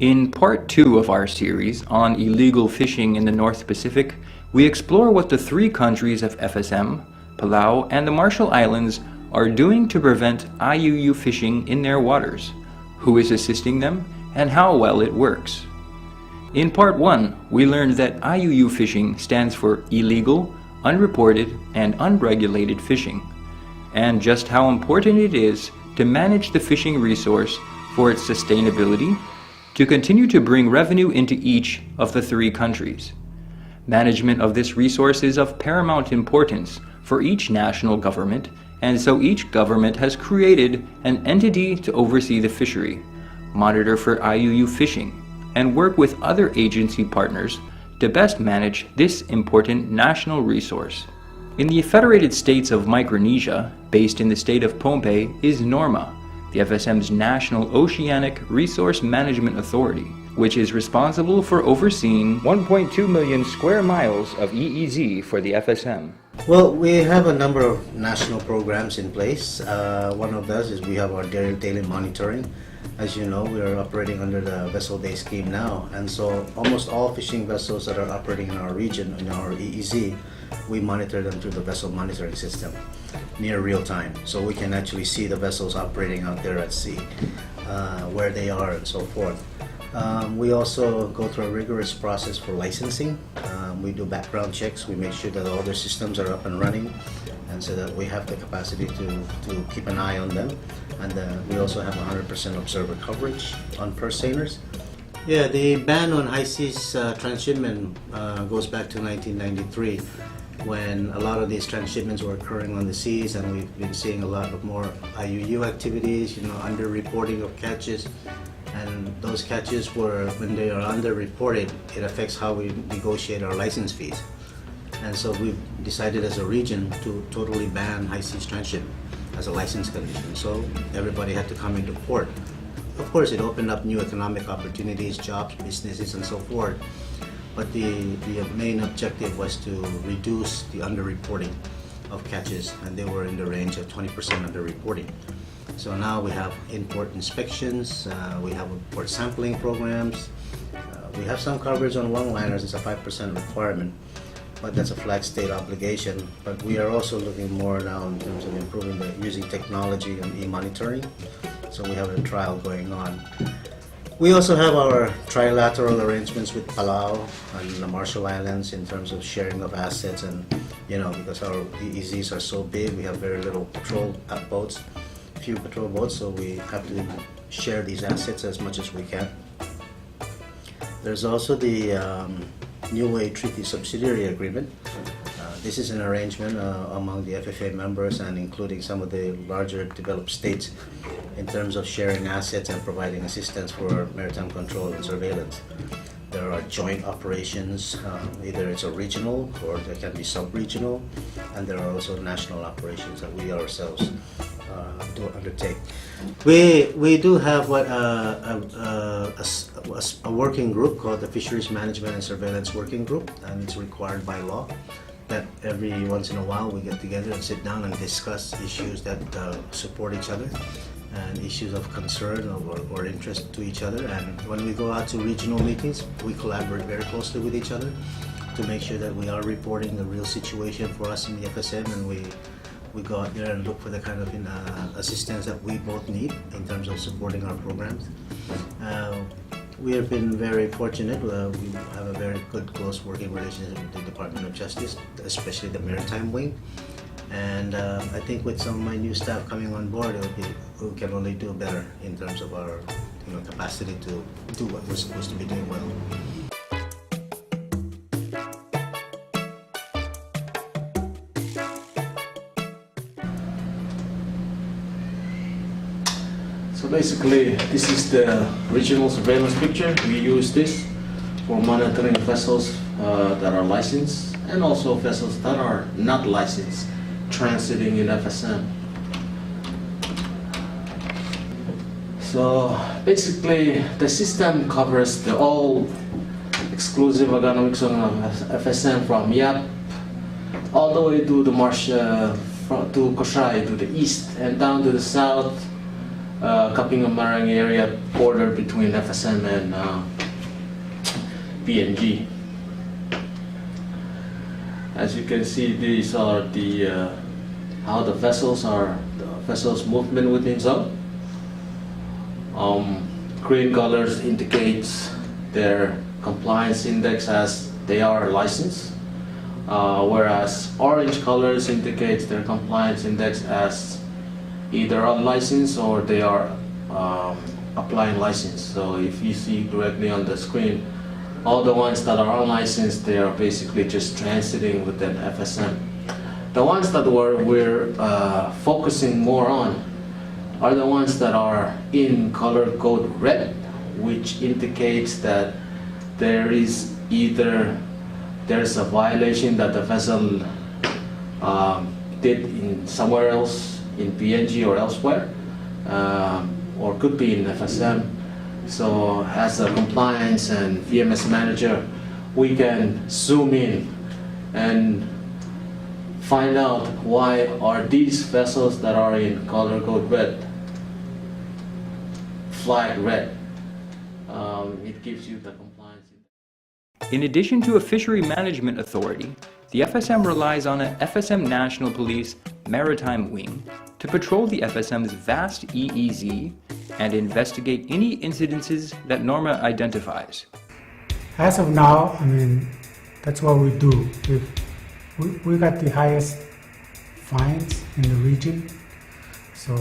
In part 2 of our series on illegal fishing in the North Pacific, we explore what the three countries of FSM, Palau, and the Marshall Islands are doing to prevent IUU fishing in their waters, who is assisting them, and how well it works. In part 1, we learned that IUU fishing stands for illegal, unreported, and unregulated fishing, and just how important it is to manage the fishing resource for its sustainability, to continue to bring revenue into each of the three countries. Management of this resource is of paramount importance for each national government, and so each government has created an entity to oversee the fishery, monitor for IUU fishing, and work with other agency partners to best manage this important national resource. In the Federated States of Micronesia, based in the state of Pohnpei, is NORMA, the FSM's National Oceanic Resource Management Authority, which is responsible for overseeing 1.2 million square miles of EEZ for the FSM. Well, we have a number of national programs in place. One of those is we have our daily monitoring. As you know, we are operating under the Vessel Day Scheme now, and so almost all fishing vessels that are operating in our region, in our EEZ, we monitor them through the vessel monitoring system near real time, so we can actually see the vessels operating out there at sea, where they are and so forth. We also go through a rigorous process for licensing. We do background checks. We make sure that all their systems are up and running, and so that we have the capacity to keep an eye on them. And we also have 100% observer coverage on purse seiners. Yeah, the ban on high seas transshipment goes back to 1993, when a lot of these transshipments were occurring on the seas, and we've been seeing a lot of more IUU activities, under-reporting of catches. And those catches were, when they are under-reported, it affects how we negotiate our license fees. And so we've decided as a region to totally ban high seas transshipment as a license condition. So everybody had to come into port. Of course, it opened up new economic opportunities, jobs, businesses, and so forth. But the main objective was to reduce the underreporting of catches, and they were in the range of 20% underreporting. So now we have in-port inspections, we have port sampling programs, we have some coverage on longliners. It's a 5% requirement, but that's a flag state obligation. But we are also looking more now in terms of improving using technology and e-monitoring. So we have a trial going on. We also have our trilateral arrangements with Palau and the Marshall Islands in terms of sharing of assets, and because our EEZs are so big, we have very little patrol boats, few patrol boats, so we have to share these assets as much as we can. There's also the New Way Treaty Subsidiary Agreement. This is an arrangement among the FFA members and including some of the larger developed states in terms of sharing assets and providing assistance for maritime control and surveillance. There are joint operations, either it's a regional or there can be sub-regional, and there are also national operations that we ourselves do undertake. We do have a working group called the Fisheries Management and Surveillance Working Group, and it's required by law that every once in a while we get together and sit down and discuss issues that support each other and issues of concern or interest to each other. And when we go out to regional meetings, we collaborate very closely with each other to make sure that we are reporting the real situation for us in the FSM, and we go out there and look for the kind of assistance that we both need in terms of supporting our programs. We have been very fortunate. We have a very good, close working relationship with the Department of Justice, especially the Maritime Wing. And I think with some of my new staff coming on board, we can only do better in terms of our capacity to do what we're supposed to be doing well. So basically, this is the regional surveillance picture. We use this for monitoring vessels that are licensed and also vessels that are not licensed transiting in FSM. So basically, the system covers the all exclusive economic zone of FSM from Yap all the way to the marsh to Koshai to the east and down to the south Kapingamarang area border between FSM and PNG. As you can see, these are the how the vessels movement within zone. Green colors indicates their compliance index as they are licensed, whereas orange colors indicates their compliance index as either unlicensed or they are applying license. So if you see directly on the screen, all the ones that are unlicensed, they are basically just transiting within FSM. The ones that we're focusing more on are the ones that are in color code red, which indicates that there's a violation that the vessel did in somewhere else in PNG or elsewhere, or could be in FSM. So as a compliance and VMS manager, we can zoom in and find out why are these vessels that are in color code red, flag red. It gives you the compliance. In addition to a fishery management authority, the FSM relies on an FSM National Police Maritime Wing to patrol the FSM's vast EEZ and investigate any incidences that NORMA identifies. As of now, I mean, that's what we do. We got the highest fines in the region, so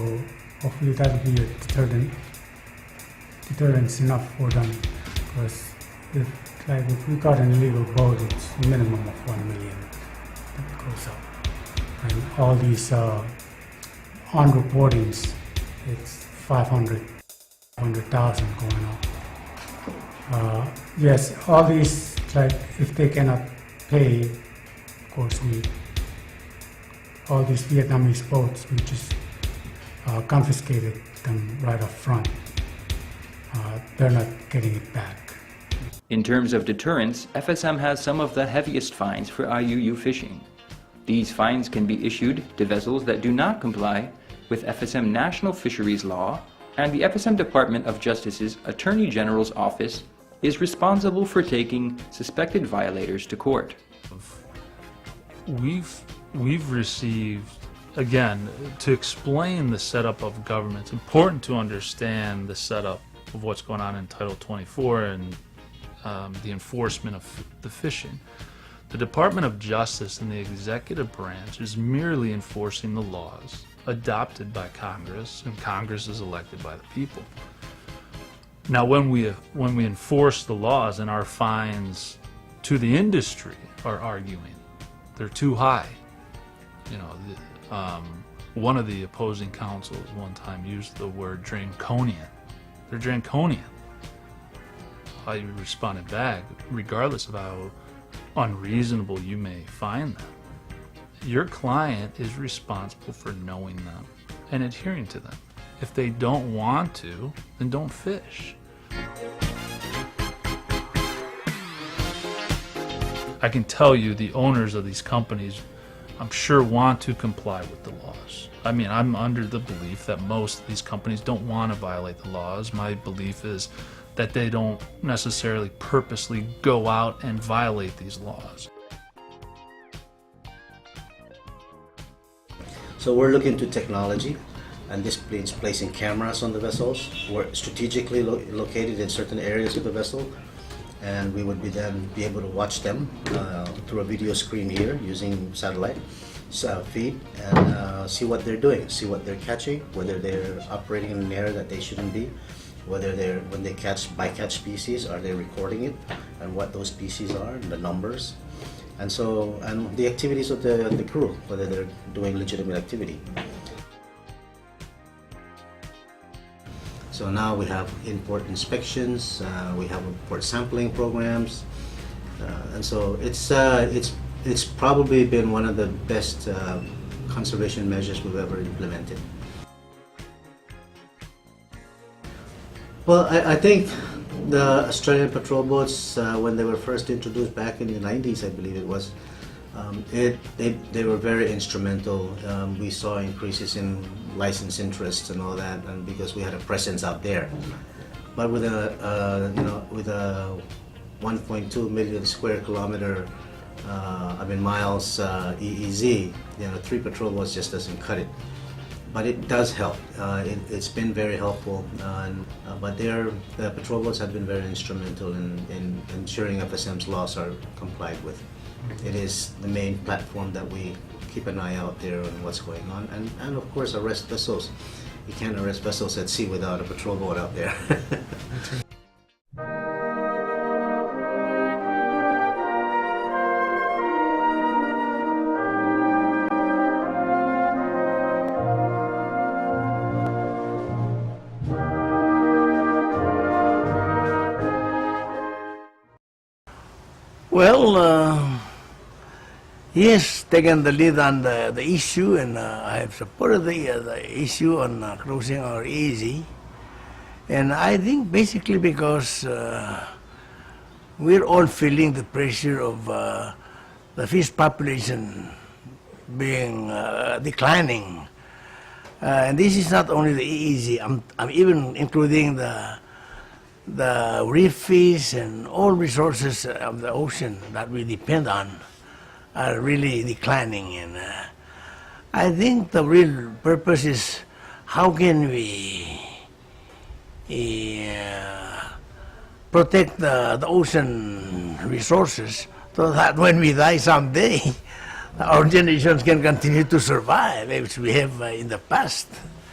hopefully that will be a deterrence enough for them. Because if we got an illegal boat, it's a minimum of 1 million that goes up, and all these on-reportings, it's 500,000 going on. Yes, all these, like if they cannot pay, of course all these Vietnamese boats, we just confiscated them right up front. They're not getting it back. In terms of deterrence, FSM has some of the heaviest fines for IUU fishing. These fines can be issued to vessels that do not comply with FSM National Fisheries Law, and the FSM Department of Justice's Attorney General's Office is responsible for taking suspected violators to court. We've received, again, to explain the setup of government, it's important to understand the setup of what's going on in Title 24 and the enforcement of the fishing. The Department of Justice and the executive branch is merely enforcing the laws adopted by Congress, and Congress is elected by the people. Now, when we enforce the laws and our fines to the industry are arguing they're too high, you know, one of the opposing counsels one time used the word draconian. They're draconian. I responded back, regardless of how unreasonable you may find them, your client is responsible for knowing them and adhering to them. If they don't want to, then don't fish. I can tell you the owners of these companies, I'm sure, want to comply with the laws. I mean, I'm under the belief that most of these companies don't want to violate the laws. My belief is that they don't necessarily purposely go out and violate these laws. So we're looking to technology, and this means placing cameras on the vessels. We're strategically located in certain areas of the vessel, and we would then be able to watch them through a video screen here using satellite feed, and see what they're doing, see what they're catching, whether they're operating in an area that they shouldn't be, whether when they catch bycatch species, are they recording it, and what those species are, and the numbers, and the activities of the crew, whether they're doing legitimate activity. So now we have import inspections, we have import sampling programs, and so it's probably been one of the best conservation measures we've ever implemented. Well, I think the Australian patrol boats, when they were first introduced back in the 90s, I believe it was, They were very instrumental. We saw increases in license interest and all that, and because we had a presence out there. But with a 1.2 million square kilometer, miles EEZ, 3 patrol boats just doesn't cut it. But it does help. It's been very helpful. But the patrol boats have been very instrumental in ensuring FSM's laws are complied with. It is the main platform that we keep an eye out there on what's going on, and of course arrest vessels. You can't arrest vessels at sea without a patrol boat out there. Well, he has taken the lead on the issue, and I have supported the issue on closing our EEZ. And I think basically because we're all feeling the pressure of the fish population being declining. And this is not only the EEZ, I'm even including the reef fish and all resources of the ocean that we depend on are really declining. And I think the real purpose is how can we protect the ocean resources so that when we die someday, our generations can continue to survive, which we have in the past.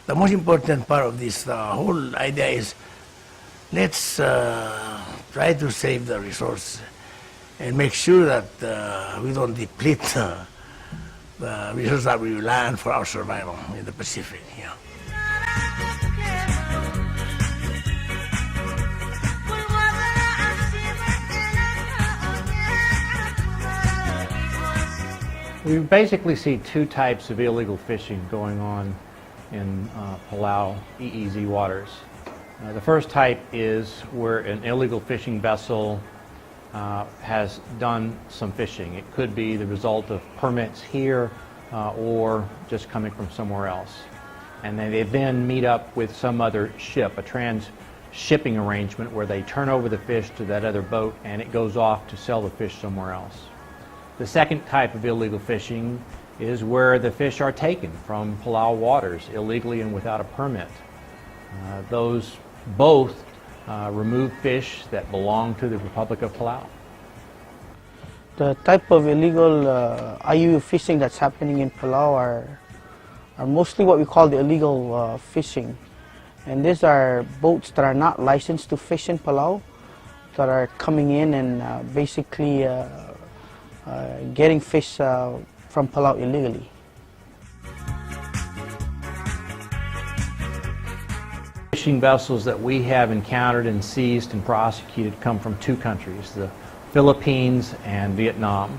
The most important part of this whole idea is let's try to save the resource and make sure that we don't deplete the resources that we rely on for our survival in the Pacific. Yeah. We basically see two types of illegal fishing going on in Palau EEZ waters. The first type is where an illegal fishing vessel has done some fishing. It could be the result of permits here or just coming from somewhere else. And they then meet up with some other ship, a trans-shipping arrangement where they turn over the fish to that other boat and it goes off to sell the fish somewhere else. The second type of illegal fishing is where the fish are taken from Palau waters illegally and without a permit. Those both remove fish that belong to the Republic of Palau. The type of illegal IUU fishing that's happening in Palau are mostly what we call the illegal fishing. And these are boats that are not licensed to fish in Palau, that are coming in and basically getting fish from Palau illegally. Fishing vessels that we have encountered and seized and prosecuted come from two countries, the Philippines and Vietnam.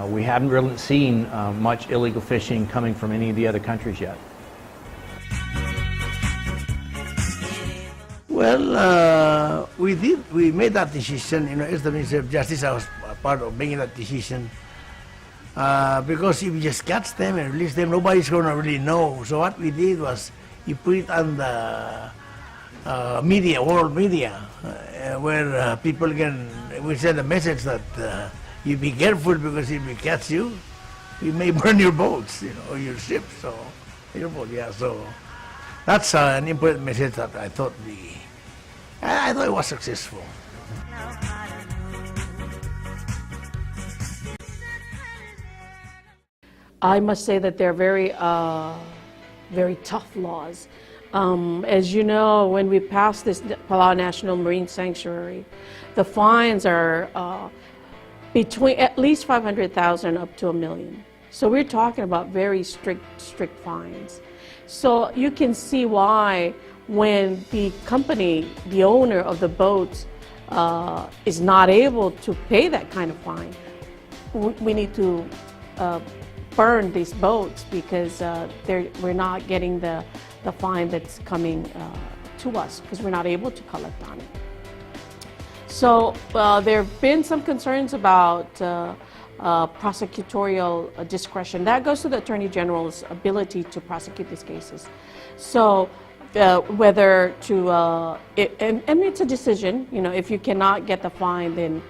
We haven't really seen much illegal fishing coming from any of the other countries yet. Well, we made that decision, as the Minister of Justice, I was part of making that decision. Because if you just catch them and release them, nobody's going to really know. So what we did was, you put it on the media, world media, where people can, we send a message that you be careful because if we catch you, we may burn your boats, or your ships, so your boat, yeah. So that's an important message that I thought it was successful. I must say that they're very tough laws. As you know, when we passed this Palau National Marine Sanctuary, the fines are between at least 500,000 up to $1 million. So we're talking about very strict fines. So you can see why when the company, the owner of the boat, is not able to pay that kind of fine, we need to burn these boats because we're not getting the fine that's coming to us because we're not able to collect on it. So there have been some concerns about prosecutorial discretion. That goes to the Attorney General's ability to prosecute these cases. So whether to, and it's a decision, you know, if you cannot get the fine, then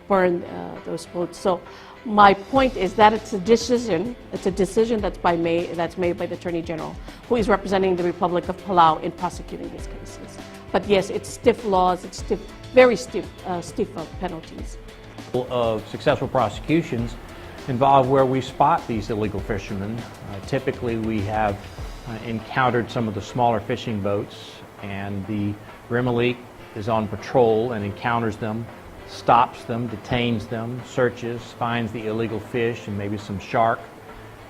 burn those boats. So my point is that it's a decision that's made by the Attorney General, who is representing the Republic of Palau in prosecuting these cases. But yes, it's stiff laws, it's stiff, very stiff penalties. Of successful prosecutions involve where we spot these illegal fishermen. Typically we have encountered some of the smaller fishing boats, and the Rimalik is on patrol and encounters them, stops them, detains them, searches, finds the illegal fish and maybe some shark,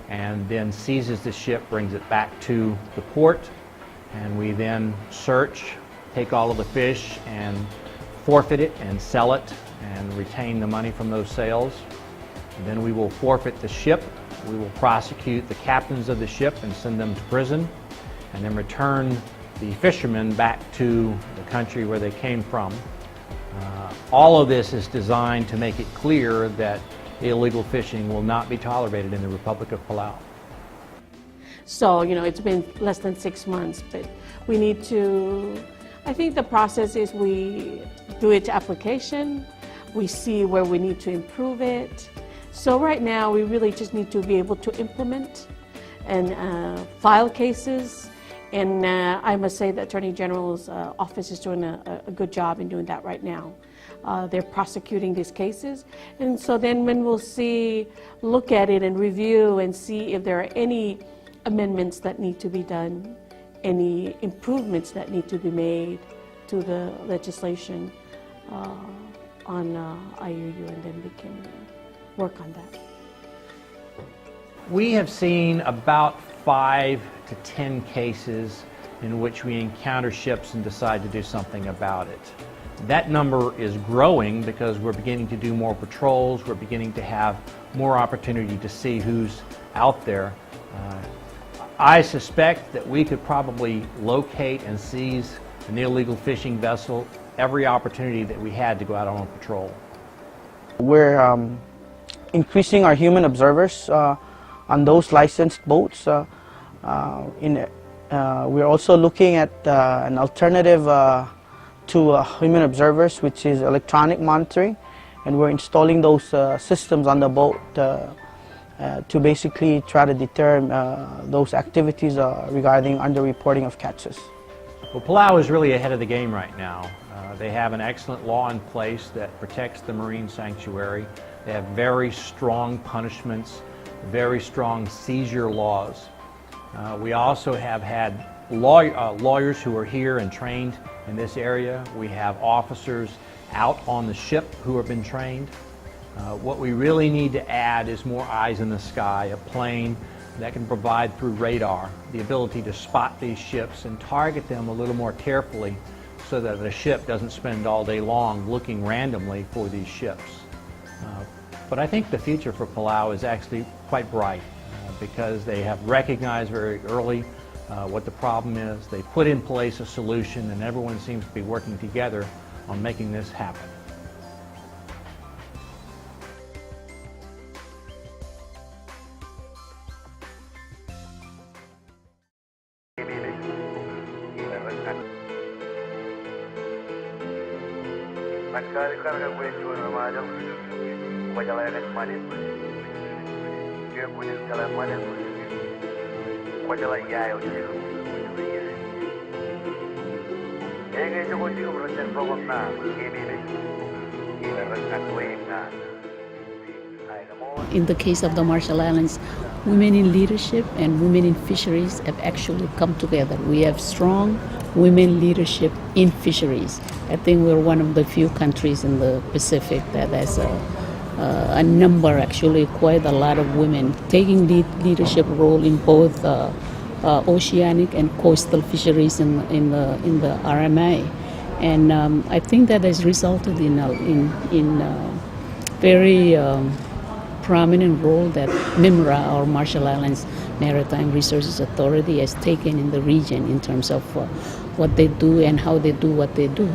and then seizes the ship, brings it back to the port, and we then search, take all of the fish and forfeit it and sell it and retain the money from those sales. And then we will forfeit the ship. We will prosecute the captains of the ship and send them to prison, and then return the fishermen back to the country where they came from. All of this is designed to make it clear that illegal fishing will not be tolerated in the Republic of Palau. So, you know, it's been less than 6 months, but we need to, I think the process is we do its application, we see where we need to improve it. So right now we really just need to be able to implement and file cases. And I must say the Attorney General's office is doing a good job in doing that right now. They're prosecuting these cases. And so then when we'll look at it and review and see if there are any amendments that need to be done, any improvements that need to be made to the legislation on IUU, and then we can work on that. We have seen about 5 to 10 cases in which we encounter ships and decide to do something about it. That number is growing because we're beginning to do more patrols, we're beginning to have more opportunity to see who's out there. I suspect that we could probably locate and seize an illegal fishing vessel every opportunity that we had to go out on patrol. We're increasing our human observers on those licensed boats. We're also looking at an alternative to human observers, which is electronic monitoring, and we're installing those systems on the boat to basically try to deter those activities regarding underreporting of catches. Well, Palau is really ahead of the game right now. They have an excellent law in place that protects the marine sanctuary. They have very strong punishments, very strong seizure laws. We also have had lawyers who are here and trained in this area. We have officers out on the ship who have been trained. What we really need to add is more eyes in the sky, a plane that can provide through radar the ability to spot these ships and target them a little more carefully so that the ship doesn't spend all day long looking randomly for these ships. But I think the future for Palau is actually quite bright because they have recognized very early what the problem is. They put in place a solution, and everyone seems to be working together on making this happen. In the case of the Marshall Islands, women in leadership and women in fisheries have actually come together. We have strong women leadership in fisheries. I think we're one of the few countries in the Pacific that has a number, actually quite a lot of women taking leadership role in both oceanic and coastal fisheries in the RMA. And I think that has resulted in very prominent role that MIMRA, or Marshall Islands Maritime Resources Authority, has taken in the region in terms of what they do and how they do what they do.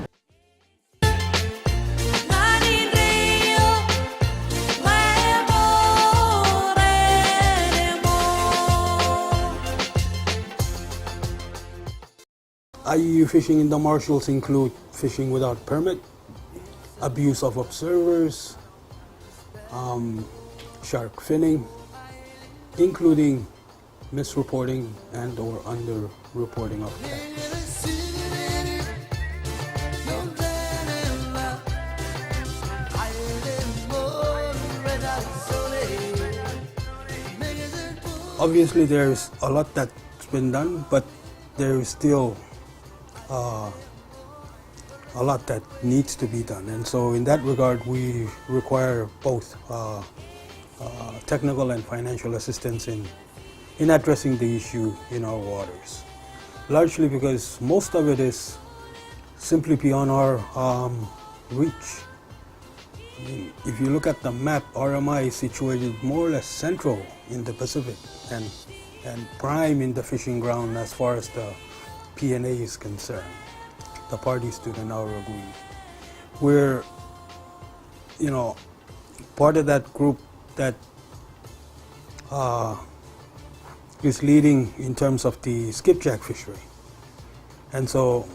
IUU fishing in the Marshalls include fishing without permit, abuse of observers, shark finning, including misreporting and or underreporting of catch. Obviously there's a lot that's been done, but there is still a lot that needs to be done. And so in that regard, we require both technical and financial assistance in addressing the issue in our waters. Largely because most of it is simply beyond our reach. I mean, if you look at the map, RMI is situated more or less central in the Pacific and prime in the fishing ground as far as the P&A is concerned, the parties to the Nauru Agreement. We're, part of that group that is leading in terms of the skipjack fishery. And so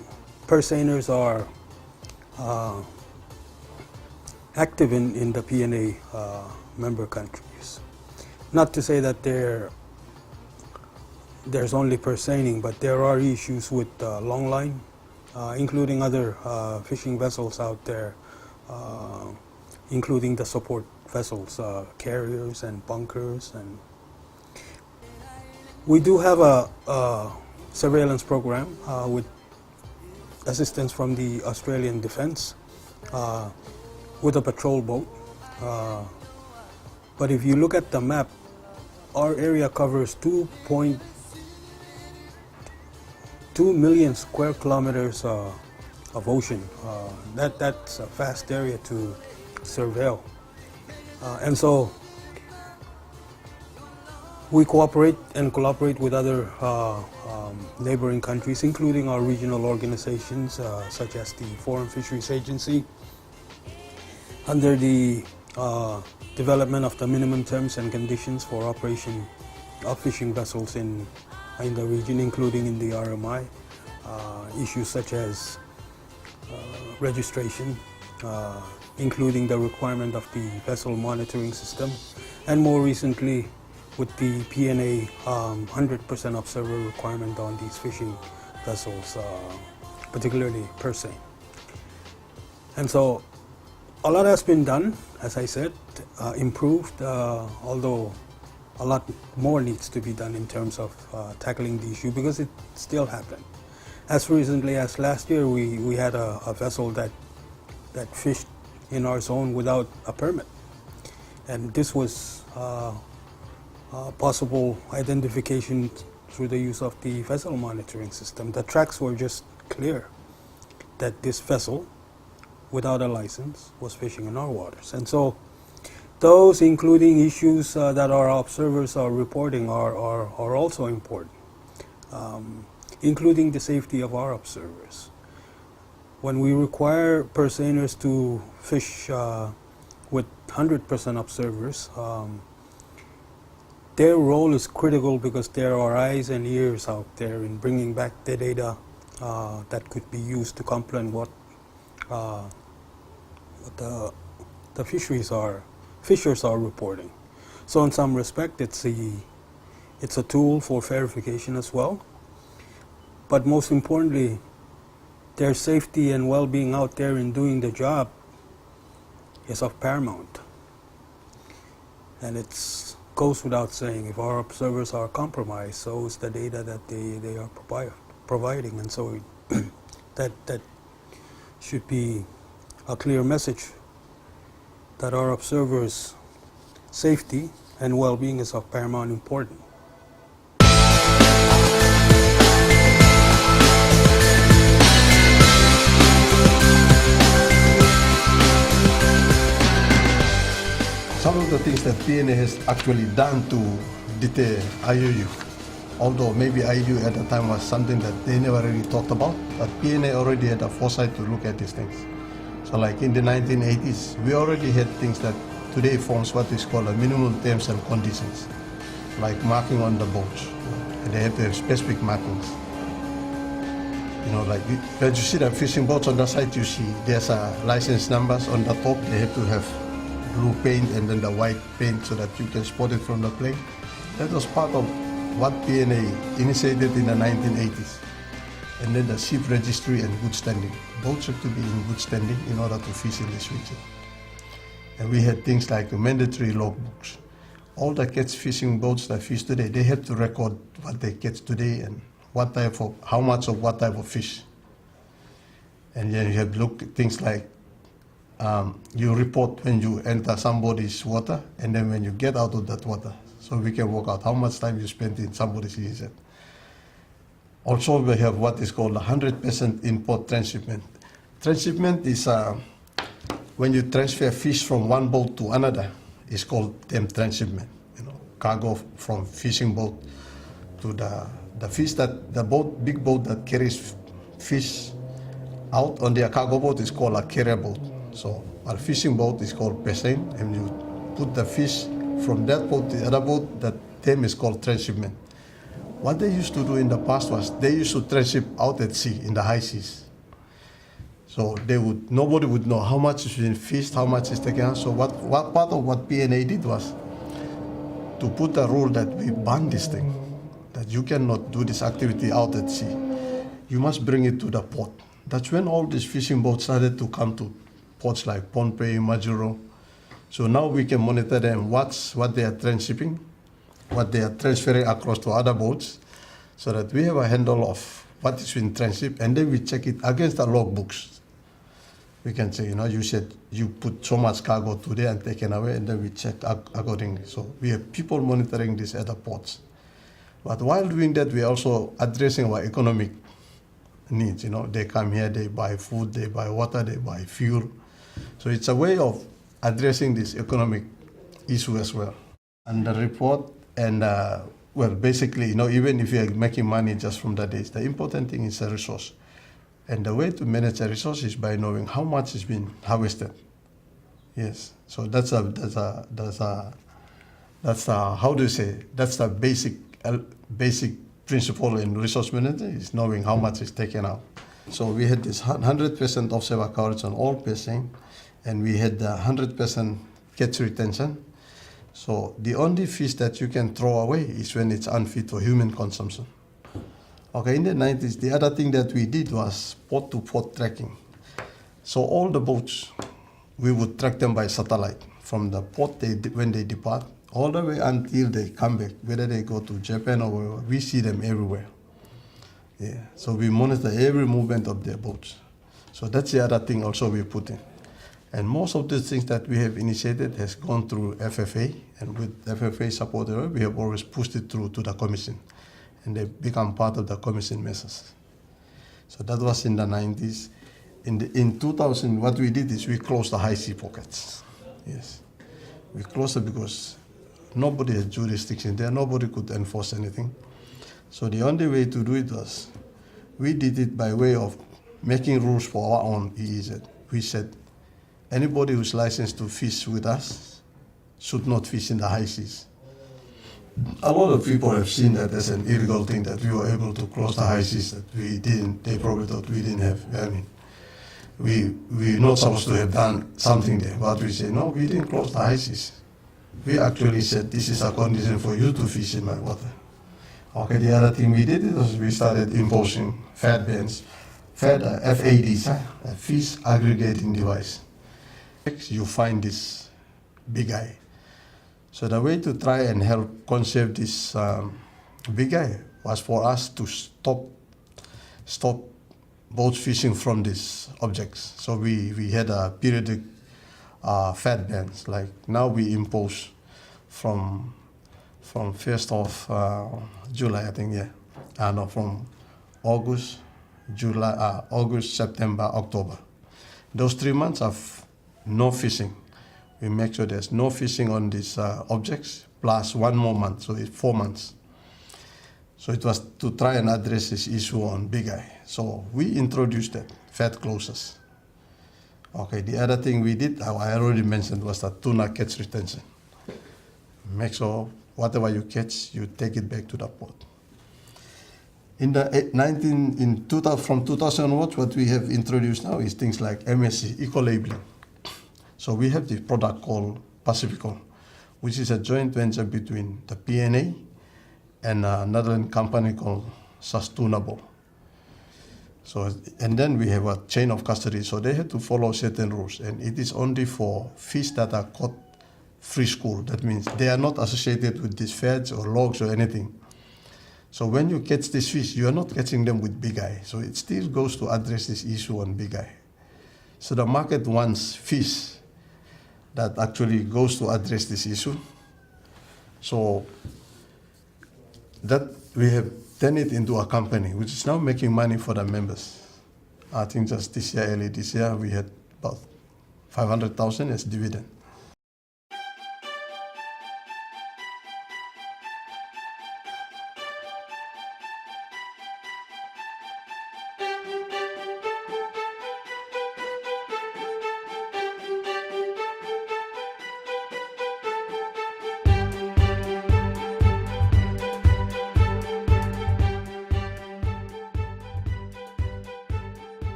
purse seiners are active in the P&A member countries. Not to say that there's only purse seining, but there are issues with long line, including other fishing vessels out there, including the support vessels, carriers and bunkers. And we do have a surveillance program with assistance from the Australian Defence with a patrol boat. But if you look at the map, our area covers 2.2 million square kilometers of ocean. That's a vast area to surveil. And so we cooperate and collaborate with other neighboring countries, including our regional organizations such as the Foreign Fisheries Agency, under the development of the minimum terms and conditions for operation of fishing vessels in the region, including in the RMI. Issues such as registration, including the requirement of the vessel monitoring system, and more recently with the P&A 100% observer requirement on these fishing vessels, particularly purse seine. And so a lot has been done, as I said, improved, although a lot more needs to be done in terms of tackling the issue, because it still happened. As recently as last year, we had a vessel that fished in our zone without a permit. And this was possible identification through the use of the vessel monitoring system. The tracks were just clear that this vessel, without a license, was fishing in our waters. And so those, including issues that our observers are reporting, are also important, including the safety of our observers. When we require purse seiners to fish with 100% observers, their role is critical because there are eyes and ears out there in bringing back the data that could be used to complement what the fishers are reporting. So in some respect, it's a tool for verification as well. But most importantly, their safety and well-being out there in doing the job is of paramount. And it goes without saying, if our observers are compromised, so is the data that they are providing. And so that should be a clear message that our observers' safety and well-being is of paramount importance. Some of the things that P&A has actually done to deter IUU, although maybe IUU at the time was something that they never really thought about, but P&A already had a foresight to look at these things. So like in the 1980s, we already had things that today forms what is called a minimum terms and conditions, like marking on the boats. And they have to have specific markings. You know, like when you see the fishing boats on the side, you see there's license numbers on the top. They have to have blue paint and then the white paint so that you can spot it from the plane. That was part of what PNA initiated in the 1980s. And then the ship registry and good standing. Boats have to be in good standing in order to fish in this region. And we had things like the mandatory logbooks. All the catch fishing boats that fish today, they have to record what they catch today and what type of, how much of what type of fish. And then you have to look at things like you report when you enter somebody's water and then when you get out of that water. So we can work out how much time you spent in somebody's EEZ. Also, we have what is called 100% import transshipment. Transshipment is when you transfer fish from one boat to another. It's called transshipment. You know, cargo from fishing boat to the fish that the boat, big boat that carries fish out on their cargo boat is called a carrier boat. So our fishing boat is called pesane, and you put the fish from that boat to the other boat. That term is called transshipment. What they used to do in the past was they used to transship out at sea in the high seas. So nobody would know how much is being fished, how much is taken out. So what part of what PNA did was to put a rule that we ban this thing, that you cannot do this activity out at sea. You must bring it to the port. That's when all these fishing boats started to come to ports like Pohnpei, Majuro. So now we can monitor them, what they are transshipping, what they are transferring across to other boats, so that we have a handle of what is being transshipped, and then we check it against the logbooks. We can say, you know, you said you put so much cargo today and taken away, and then we check accordingly. So we have people monitoring this at the ports. But while doing that, we are also addressing our economic needs. You know, they come here, they buy food, they buy water, they buy fuel. So it's a way of addressing this economic issue as well. And the report, and well, basically, you know, even if you're making money just from the days, the important thing is the resource. And the way to manage a resource is by knowing how much is being harvested. Yes, so that's how do you say? That's the basic principle in resource management, is knowing how much is taken out. So we had this 100% observer coverage on all fishing, and we had the 100% catch retention. So the only fish that you can throw away is when it's unfit for human consumption. Okay, in the 90s, the other thing that we did was port-to-port tracking. So all the boats, we would track them by satellite from the port when they depart, all the way until they come back, whether they go to Japan or wherever. We see them everywhere. Yeah, so we monitor every movement of their boats. So that's the other thing also we put in. And most of the things that we have initiated has gone through FFA, and with FFA support, we have always pushed it through to the Commission, and they become part of the Commission measures. So that was in the 90s. In 2000, what we did is we closed the high sea pockets. Yes, we closed it because nobody had jurisdiction there, nobody could enforce anything. So the only way to do it was, we did it by way of making rules for our own EEZ. We said, anybody who's licensed to fish with us should not fish in the high seas. A lot of people have seen that as an illegal thing, that we were able to close the high seas, that we didn't. They probably thought we didn't have. I mean, we're not supposed to have done something there, but we say, no, we didn't close the high seas. We actually said, this is a condition for you to fish in my water. Okay, the other thing we did was we started imposing FAD bans, FADs, a fish aggregating device. You find this big eye. So the way to try and help conserve this big eye was for us to stop boats fishing from these objects. So we had a periodic FAD bans. Like now we impose from 1st of July, I think, yeah. No, from August, September, October. Those 3 months of no fishing. We make sure there's no fishing on these objects, plus 1 more month, so it's 4 months. So it was to try and address this issue on big eye. So we introduced that, FAD closures. Okay, the other thing we did, I already mentioned, was the tuna catch retention. Make sure whatever you catch, you take it back to the port. In the 2000, from 2000 onwards, what we have introduced now is things like MSC, eco-labeling. So we have this product called Pacificol, which is a joint venture between the PNA and another company called Sustainable. So, and then we have a chain of custody, so they have to follow certain rules, and it is only for fish that are caught free school. That means they are not associated with these feds or logs or anything. So when you catch this fish, you are not catching them with big eye. So it still goes to address this issue on big eye. So the market wants fish that actually goes to address this issue. So that we have turned it into a company, which is now making money for the members. I think just this year, early this year, we had about 500,000 as dividend.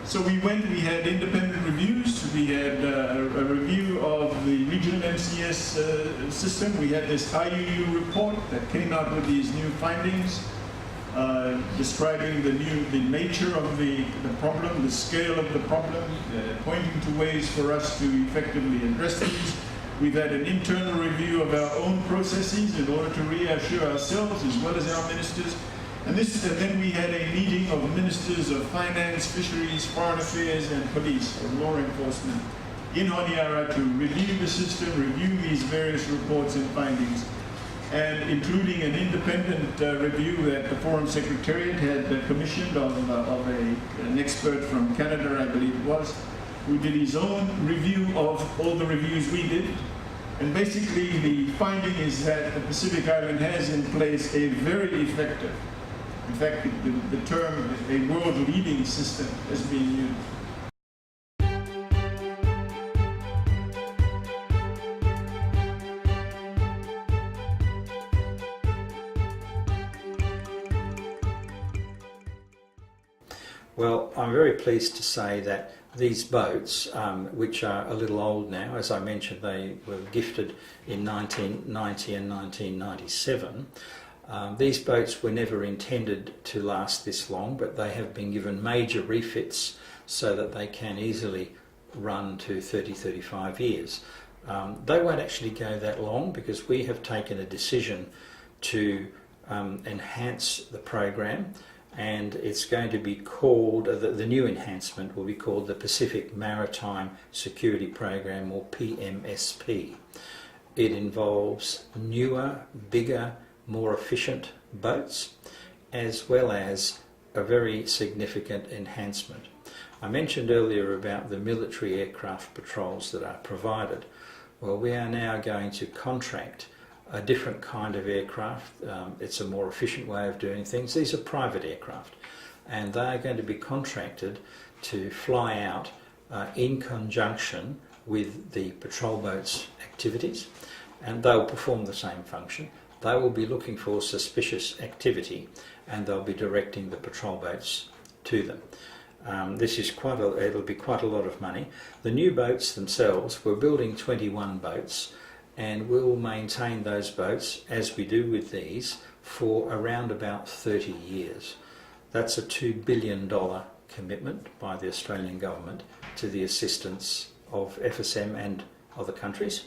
So we had independent reviews, we had a review of the regional MCS system, we had this IUU report that came out with these new findings, describing the nature of the problem, the scale of the problem, pointing to ways for us to effectively address these. We've had an internal review of our own processes in order to reassure ourselves as well as our ministers. And then we had a meeting of ministers of finance, fisheries, foreign affairs, and police, or law enforcement, in Honiara to review the system, review these various reports and findings, and including an independent review that the Foreign Secretariat had commissioned of an expert from Canada, I believe it was, who did his own review of all the reviews we did. And basically the finding is that the Pacific Island has in place a very effective, in fact, the term a world-leading system has been used. Well, I'm very pleased to say that these boats, which are a little old now, as I mentioned, they were gifted in 1990 and 1997. These boats were never intended to last this long, but they have been given major refits so that they can easily run to 30-35 years. They won't actually go that long because we have taken a decision to enhance the program, and it's going to be called, the new enhancement will be called the Pacific Maritime Security Program, or PMSP. It involves newer, bigger, more efficient boats, as well as a very significant enhancement. I mentioned earlier about the military aircraft patrols that are provided. Well, we are now going to contract a different kind of aircraft. It's a more efficient way of doing things. These are private aircraft, and they are going to be contracted to fly out in conjunction with the patrol boats' activities, and they'll perform the same function. They will be looking for suspicious activity, and they'll be directing the patrol boats to them. This is it'll be quite a lot of money. The new boats themselves, we're building 21 boats, and we'll maintain those boats, as we do with these, for around about 30 years. That's a $2 billion commitment by the Australian government to the assistance of FSM and other countries.